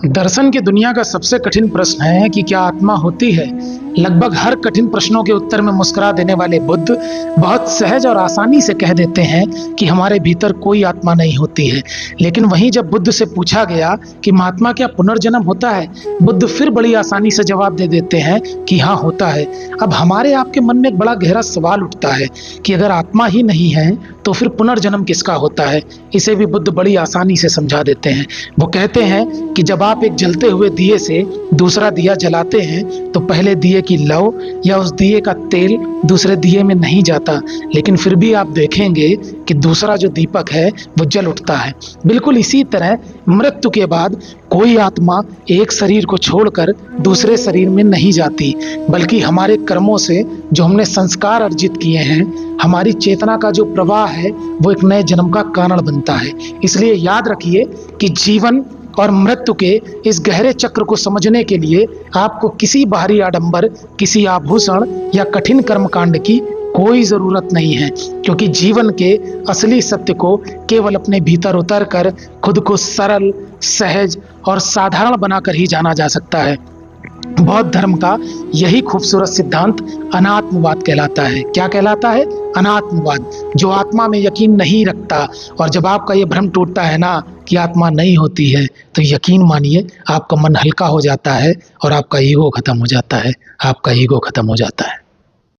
दर्शन की दुनिया का सबसे कठिन प्रश्न है कि क्या आत्मा होती है। लगभग हर कठिन प्रश्नों के उत्तर में मुस्कुरा देने वाले बुद्ध बहुत सहज और आसानी से कह देते हैं कि हमारे भीतर कोई आत्मा नहीं होती है। लेकिन वहीं जब बुद्ध से पूछा गया कि महात्मा क्या पुनर्जन्म होता है, बुद्ध फिर बड़ी आसानी से जवाब दे देते हैं कि हाँ होता है। अब हमारे आपके मन में एक बड़ा गहरा सवाल उठता है कि अगर आत्मा ही नहीं है तो फिर पुनर्जन्म किसका होता है। इसे भी बुद्ध बड़ी आसानी से समझा देते हैं। वो कहते हैं कि जब आप एक जलते हुए दिए से दूसरा दिया जलाते हैं तो पहले दिए की लौ या उस दिए का तेल दूसरे दिए में नहीं जाता, लेकिन फिर भी आप देखेंगे कि दूसरा जो दीपक है वो जल उठता है। बिल्कुल इसी तरह मृत्यु के बाद कोई आत्मा एक शरीर को छोड़कर दूसरे शरीर में नहीं जाती, बल्कि हमारे कर्मों से जो हमने संस्कार अर्जित किए हैं, हमारी चेतना का जो प्रवाह है वो एक नए जन्म का कारण बनता है। इसलिए याद रखिए कि जीवन और मृत्यु के इस गहरे चक्र को समझने के लिए आपको किसी बाहरी आडंबर, किसी आभूषण या कठिन कर्मकांड की कोई जरूरत नहीं है, क्योंकि जीवन के असली सत्य को केवल अपने भीतर उतर कर खुद को सरल, सहज और साधारण बनाकर ही जाना जा सकता है। बौद्ध धर्म का यही खूबसूरत सिद्धांत अनात्मवाद कहलाता है। क्या कहलाता है? अनात्मवाद, जो आत्मा में यकीन नहीं रखता। और जब आपका ये भ्रम टूटता है ना कि आत्मा नहीं होती है, तो यकीन मानिए आपका मन हल्का हो जाता है और आपका ईगो खत्म हो जाता है। आपका ईगो खत्म हो जाता है।